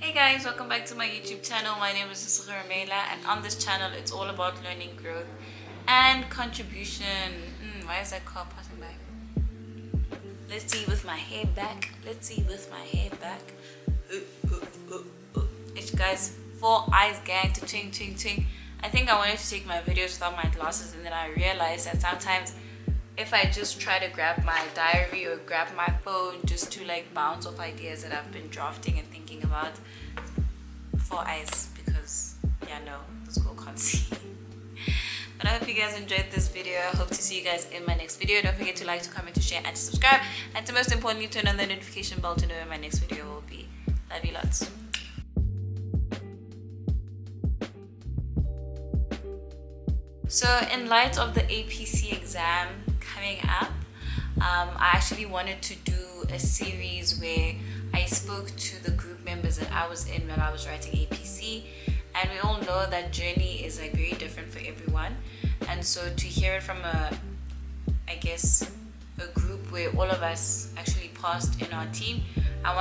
Hey guys, welcome back to my YouTube channel. My name is Ramaila, and on this channel it's all about learning, growth and contribution. Why is that car passing by? Let's see with my hair back. It's guys, four eyes gang to ching ching ching. I think I wanted to take my videos without my glasses, and then I realized that sometimes if I just try to grab my diary or grab my phone just to like bounce off ideas that I've been drafting and thinking about, four eyes, because this girl can't see. But I hope you guys enjoyed this video. I hope to see you guys in my next video. Don't forget to like, to comment, to share, and to subscribe, and to most importantly turn on the notification bell to know when my next video will be. Love you lots. So in light of the APC exam coming up, I actually wanted to do a series where I spoke to the group members that I was in when I was writing APC, and we all know that journey is like very different for everyone, and so to hear it from a group where all of us actually passed in our team, I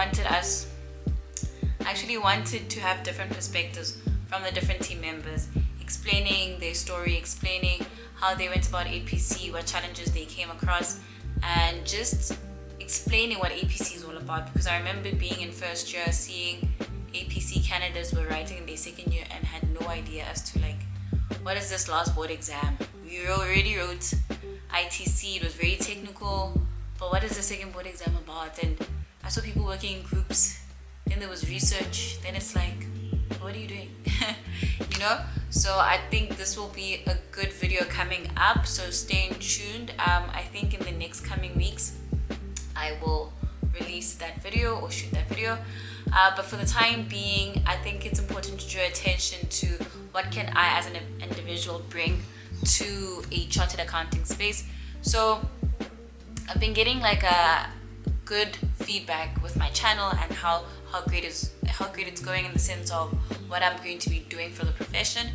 actually wanted to have different perspectives from the different team members, explaining their story, explaining how they went about APC, what challenges they came across, and just explaining what APC is all about. Because I remember being in first year, seeing APC candidates were writing in their second year and had no idea as to like, what is this last board exam? We already wrote ITC, it was very technical, but what is the second board exam about? And I saw people working in groups, then there was research, then it's like, what are you doing? So I think this will be a good video coming up, so stay tuned. I think in the next coming weeks I will release that video or shoot that video, but for the time being I think it's important to draw attention to what can I as an individual bring to a chartered accounting space. So I've been getting like a good feedback with my channel and how great it's going, in the sense of what I'm going to be doing for the profession.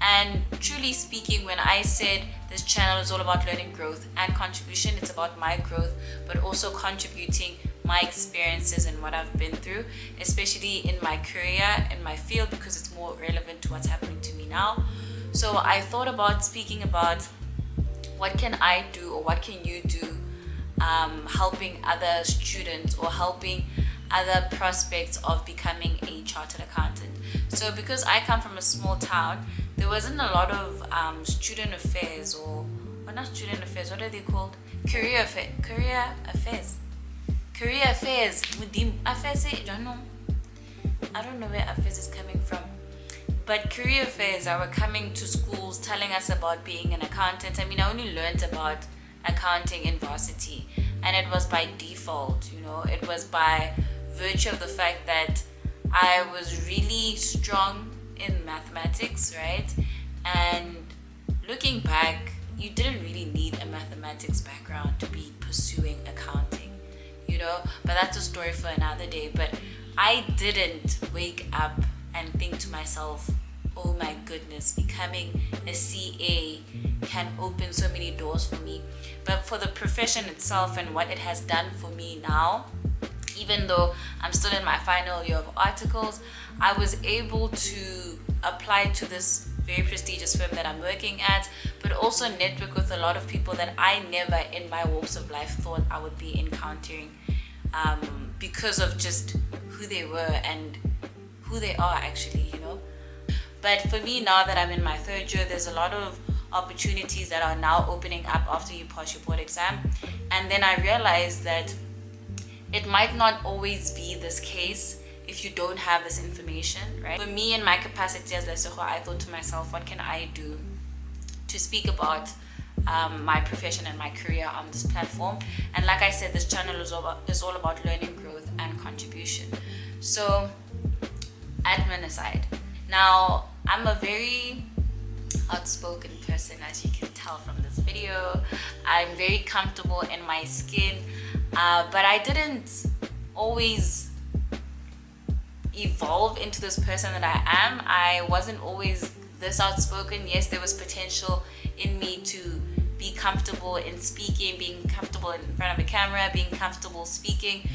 And truly speaking, when I said this channel is all about learning, growth and contribution, it's about my growth but also contributing my experiences and what I've been through, especially in my career, in my field, because it's more relevant to what's happening to me now. So I thought about speaking about what can I do or what can you do, helping other students or helping other prospects of becoming a chartered accountant. So because I come from a small town, there wasn't a lot of student affairs, or not student affairs, what are they called? Career affairs. I don't know where affairs is coming from. But career fairs that were coming to schools telling us about being an accountant. I mean, I only learned about accounting in varsity, and it was by default, it was by virtue of the fact that I was really strong in mathematics, right? And looking back, you didn't really need a mathematics background to be pursuing accounting, but that's a story for another day. But I didn't wake up and think to myself, oh my goodness, becoming a CA can open so many doors for me. But for the profession itself and what it has done for me now, even though I'm still in my final year of articles, I was able to apply to this very prestigious firm that I'm working at, but also network with a lot of people that I never in my walks of life thought I would be encountering, because of just who they were and who they are actually, But for me, now that I'm in my third year, there's a lot of opportunities that are now opening up after you pass your board exam. And then I realized that it might not always be this case if you don't have this information, right? For me, in my capacity as Lesotho, I thought to myself, what can I do to speak about my profession and my career on this platform? And like I said, this channel is all about learning, growth and contribution. So admin aside, now I'm a very outspoken person, as you can tell from this video. I'm very comfortable in my skin, but I didn't always evolve into this person that I am. I wasn't always this outspoken. Yes, there was potential in me to be comfortable in speaking, being comfortable in front of a camera, being comfortable speaking,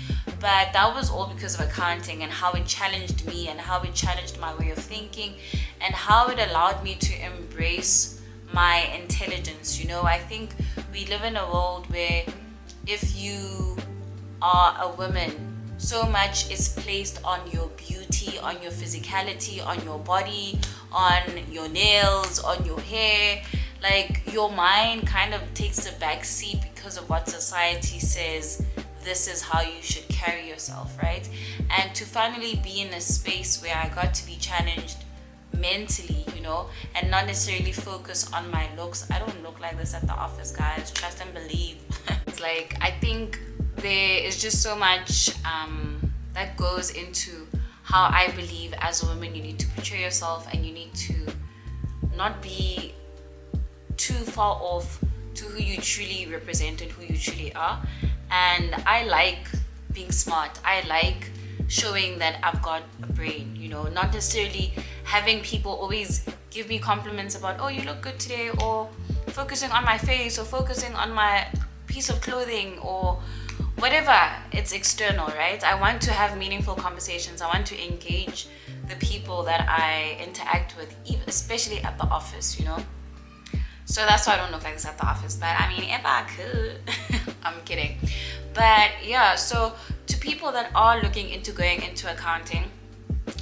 But that was all because of accounting and how it challenged me and how it challenged my way of thinking and how it allowed me to embrace my intelligence. I think we live in a world where if you are a woman, so much is placed on your beauty, on your physicality, on your body, on your nails, on your hair. Like, your mind kind of takes a back seat because of what society says this is how you should carry yourself, right? And to finally be in a space where I got to be challenged mentally, and not necessarily focus on my looks. I don't look like this at the office, guys. Trust and believe. It's like, I think there is just so much that goes into how I believe as a woman you need to portray yourself, and you need to not be too far off to who you truly represent and who you truly are. And I like being smart. I like showing that I've got a brain, not necessarily having people always give me compliments about, oh, you look good today, or focusing on my face, or focusing on my piece of clothing, or whatever. It's external, right? I want to have meaningful conversations. I want to engage the people that I interact with, especially at the office, So that's why I don't look like this at the office. But I mean, if I could, I'm kidding. But yeah, so to people that are looking into going into accounting,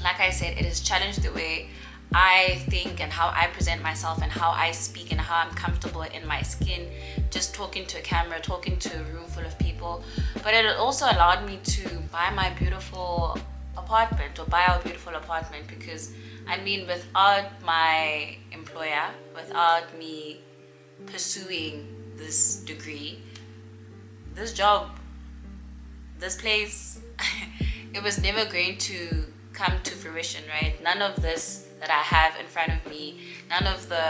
like I said, it has challenged the way I think and how I present myself and how I speak and how I'm comfortable in my skin, just talking to a camera, talking to a room full of people. But it also allowed me to buy my beautiful apartment, or buy our beautiful apartment, because I mean, without my employer, without me pursuing this degree, this job, this place, it was never going to come to fruition, right? None of this that I have in front of me, none of the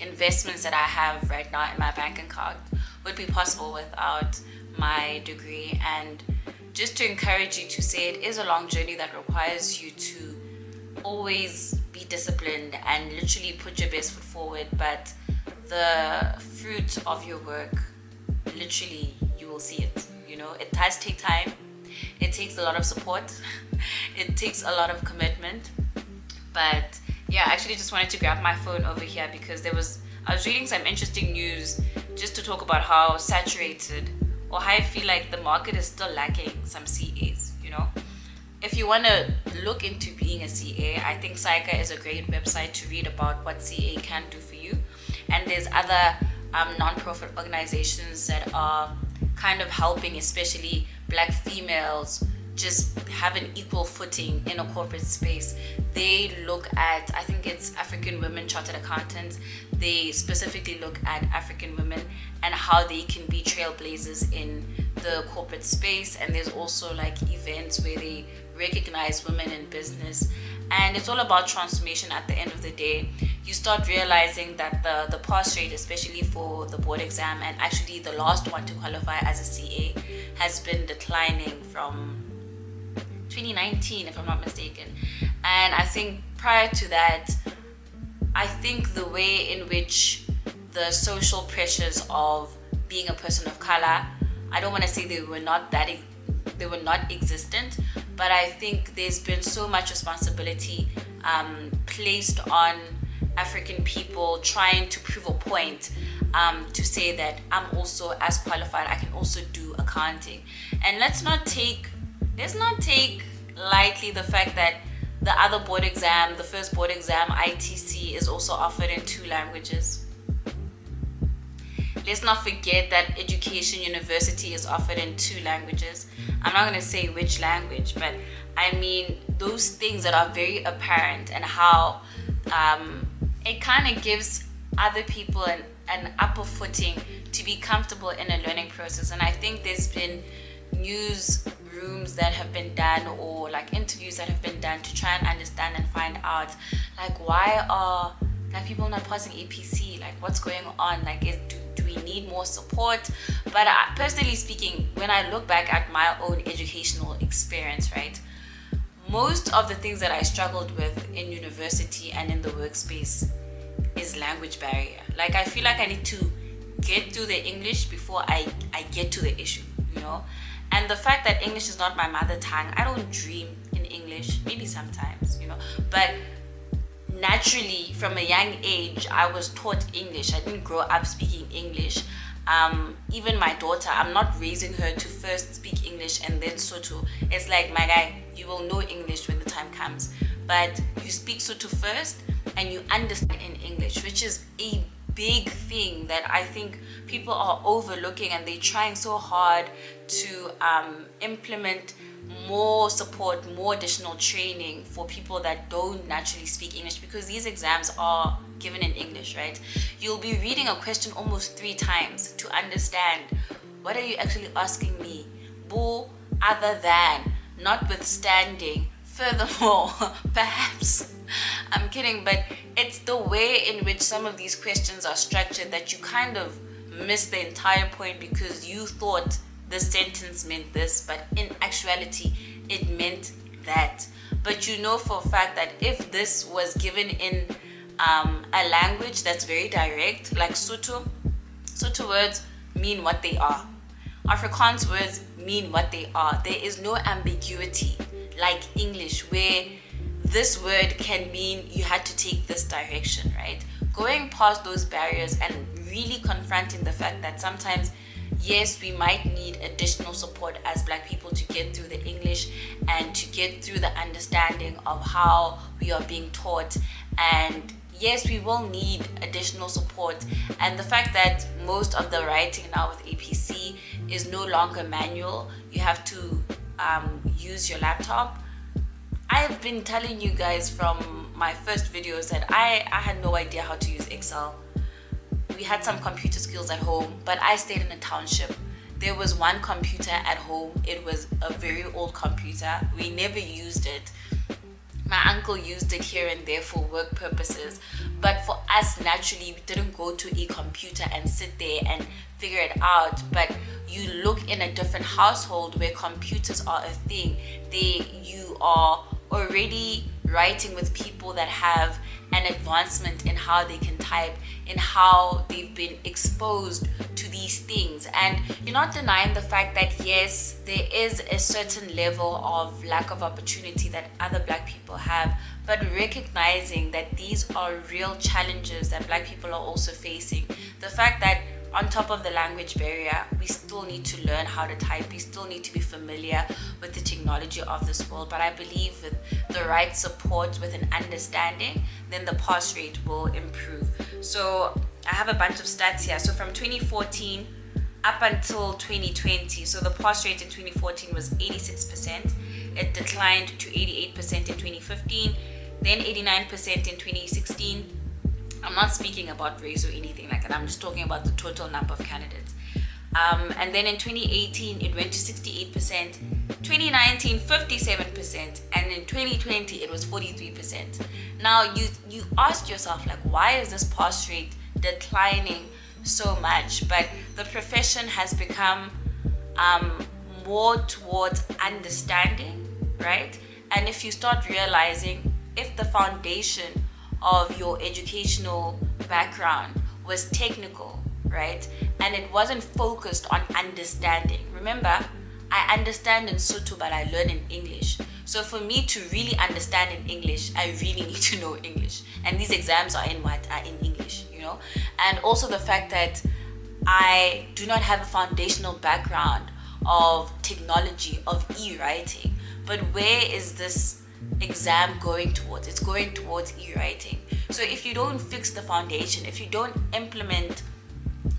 investments that I have right now in my bank account would be possible without my degree. And just to encourage you to say, it is a long journey that requires you to always be disciplined and literally put your best foot forward. But the fruit of your work, literally, you will see it. It does take time. It takes a lot of support. It takes a lot of commitment. But yeah, I actually just wanted to grab my phone over here because I was reading some interesting news just to talk about how saturated, or how I feel like the market is still lacking some CAs, If you want to look into being a CA, I think SAICA is a great website to read about what CA can do for you. And there's other non-profit organizations that are kind of helping, especially Black females, just have an equal footing in a corporate space. They look at, I think it's African women chartered accountants. They specifically look at African women and how they can be trailblazers in the corporate space. And there's also like events where they recognize women in business. And it's all about transformation at the end of the day. You start realizing that the pass rate, especially for the board exam, and actually the last one to qualify as a CA, has been declining from 2019, if I'm not mistaken. And I think prior to that, I think the way in which the social pressures of being a person of color, I don't want to say they were not existent, but I think there's been so much responsibility placed on African people trying to prove a point, to say that I'm also as qualified, I can also do accounting. And let's not take lightly the fact that the other board exam, the first board exam, ITC, is also offered in 2 languages. Let's not forget that Education University is offered in 2 languages. I'm not going to say which language, but I mean those things that are very apparent, and how it kind of gives other people an upper footing to be comfortable in a learning process. And I think there's been news rooms that have been done, or like interviews that have been done to try and understand and find out, like, why are Black people not passing APC? Like, what's going on? Like, do we need more support? But personally speaking, when I look back at my own educational experience, right, most of the things that I struggled with in university and in the workspace is language barrier. Like, I feel like I need to get through the English before I get to the issue, And the fact that English is not my mother tongue, I don't dream in English, maybe sometimes, but naturally from a young age I was taught English. I didn't grow up speaking English. Even my daughter, I'm not raising her to first speak English and then Sotho. It's like, my guy, you will know English when the time comes, but you speak Sotho first and you understand in English, which is a big thing that I think people are overlooking, and they're trying so hard to implement more support, more additional training for people that don't naturally speak English, because these exams are given in English, right? You'll be reading a question almost 3 times to understand what are you actually asking me, bo, other than, notwithstanding, furthermore, perhaps. I'm kidding, but it's the way in which some of these questions are structured that you kind of miss the entire point, because you thought the sentence meant this, but in actuality it meant that. But you know for a fact that if this was given in a language that's very direct, like Sotho words mean what they are. Afrikaans words mean what they are. There is no ambiguity like English, where this word can mean you had to take this direction, right? Going past those barriers and really confronting the fact that sometimes, yes, we might need additional support as Black people to get through the English and to get through the understanding of how we are being taught. And yes, we will need additional support. And the fact that most of the writing now with APC is no longer manual, you have to use your laptop. I've been telling you guys from my first videos that I had no idea how to use Excel. We had some computer skills at home, but I stayed in a township. There was one computer at home. It was a very old computer. We never used it. My uncle used it here and there for work purposes, but for us, naturally, we didn't go to a computer and sit there and figure it out. But you look in a different household where computers are a thing. You are already writing with people that have an advancement in how they can type, in how they've been exposed to these things. And you're not denying the fact that yes, there is a certain level of lack of opportunity that other Black people have, but recognizing that these are real challenges that Black people are also facing. The fact that on top of the language barrier, we still need to learn how to type. We still need to be familiar with the technology of this world. But I believe with the right support, with an understanding, then the pass rate will improve. So I have a bunch of stats here. So from 2014 up until 2020, so the pass rate in 2014 was 86%. It declined to 88% in 2015, then 89% in 2016. I'm not speaking about race or anything like that. I'm just talking about the total number of candidates. And then in 2018, it went to 68%. 2019, 57%. And in 2020, it was 43%. Now, you ask yourself, like, why is this pass rate declining so much? But the profession has become more towards understanding, right? And if you start realizing, if the foundation of your educational background was technical, right, and it wasn't focused on understanding. Remember, I understand in Sotho, but I learn in English. So for me to really understand in English, I really need to know English. And these exams are in English, And also the fact that I do not have a foundational background of technology, of e-writing. But where is this exam going towards? It's going towards e-writing. So if you don't fix the foundation, if you don't implement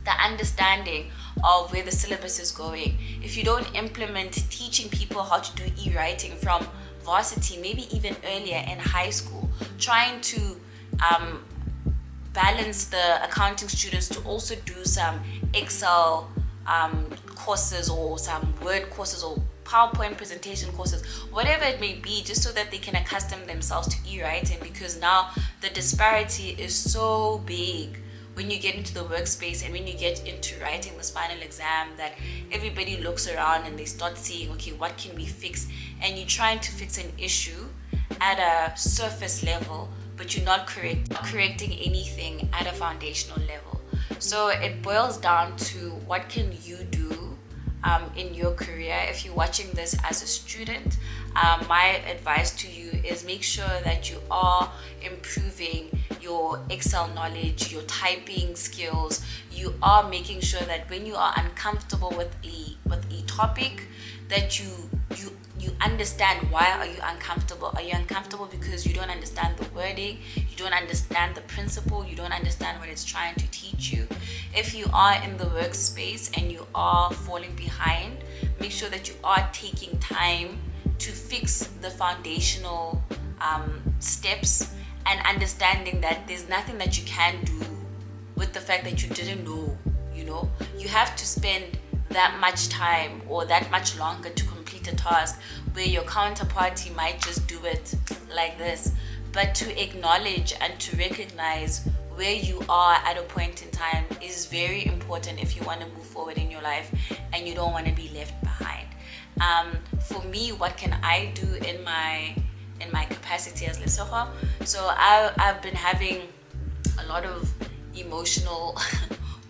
the understanding of where the syllabus is going, if you don't implement teaching people how to do e-writing from varsity, maybe even earlier in high school, trying to balance the accounting students to also do some Excel courses or some Word courses or PowerPoint presentation courses, whatever it may be, just so that they can accustom themselves to e-writing, because now the disparity is so big when you get into the workspace and when you get into writing this final exam, that everybody looks around and they start seeing, okay, what can we fix? And you're trying to fix an issue at a surface level, but you're not correcting anything at a foundational level. So it boils down to, what can you do in your career. If you're watching this as a student, my advice to you is make sure that you are improving your Excel knowledge, your typing skills. You are making sure that when you are uncomfortable with a topic, that you understand why are you uncomfortable. Are you uncomfortable because you don't understand the wording, you don't understand the principle, you don't understand what it's trying to teach you? If you are in the workspace and you are falling behind, make sure that you are taking time to fix the foundational steps, and understanding that there's nothing that you can do with the fact that you didn't know. You have to spend that much time or that much longer to complete a task where your counterparty might just do it like this. But to acknowledge and to recognize where you are at a point in time is very important if you want to move forward in your life and you don't want to be left behind. For me, what can I do in my capacity as Lesotho? So I've been having a lot of emotional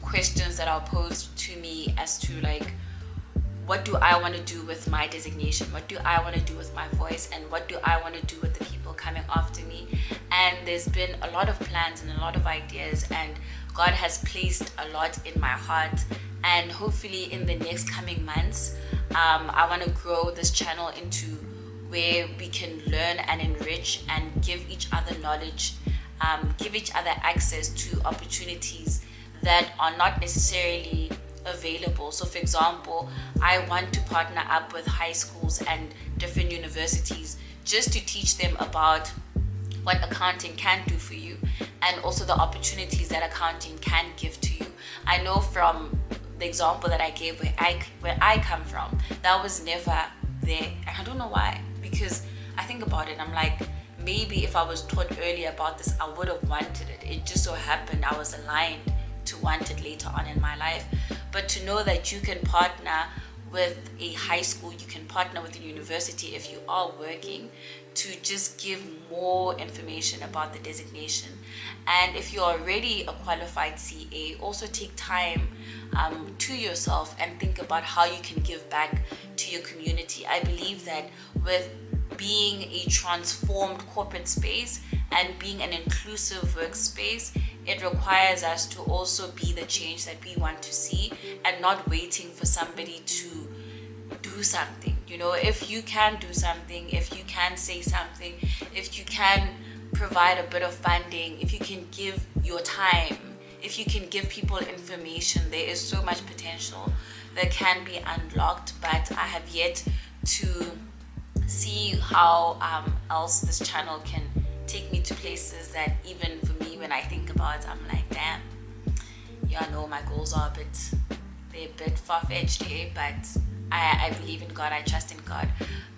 questions that are posed to me as to like, what do I want to do with my designation? What do I want to do with my voice? And what do I want to do with the people coming after me? And there's been a lot of plans and a lot of ideas, and God has placed a lot in my heart. And hopefully in the next coming months, I want to grow this channel into where we can learn and enrich and give each other knowledge, give each other access to opportunities that are not necessarily available. So for example, I want to partner up with high schools and different universities just to teach them about what accounting can do for you, and also the opportunities that accounting can give to you. I know from the example that I gave where I come from, that was never there, and I don't know why, because I think about it, I'm like, maybe if I was taught earlier about this, I would have wanted it. It just so happened I was aligned to want it later on in my life. But to know that you can partner with a high school, you can partner with a university if you are working, to just give more information about the designation. And if you're already a qualified CA, also take time to yourself and think about how you can give back to your community. I believe that with being a transformed corporate space and being an inclusive workspace, it requires us to also be the change that we want to see, and not waiting for somebody to do something. If you can do something, if you can say something, if you can provide a bit of funding, if you can give your time, if you can give people information, there is so much potential that can be unlocked. But I have yet to see how else this channel can take me to places that even for me, when I think about it, I'm like, damn, I know my goals are they're a bit far-fetched here, but I believe in God, I trust in God.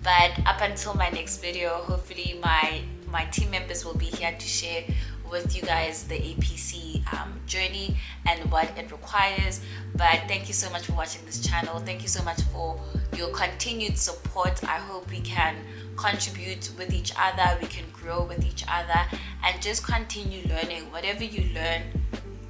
But up until my next video, hopefully my team members will be here to share with you guys the APC journey and what it requires. But thank you so much for watching this channel. Thank you so much for your continued support. I hope we can contribute with each other, we can grow with each other, and just continue learning. Whatever you learn,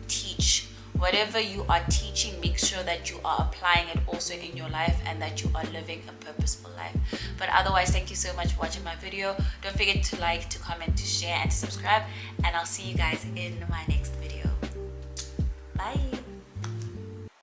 teach. Whatever you are teaching, make sure that you are applying it also in your life, and that you are living a purposeful life. But otherwise, thank you so much for watching my video. Don't forget to like, to comment, to share, and to subscribe, and I'll see you guys in my next video. Bye.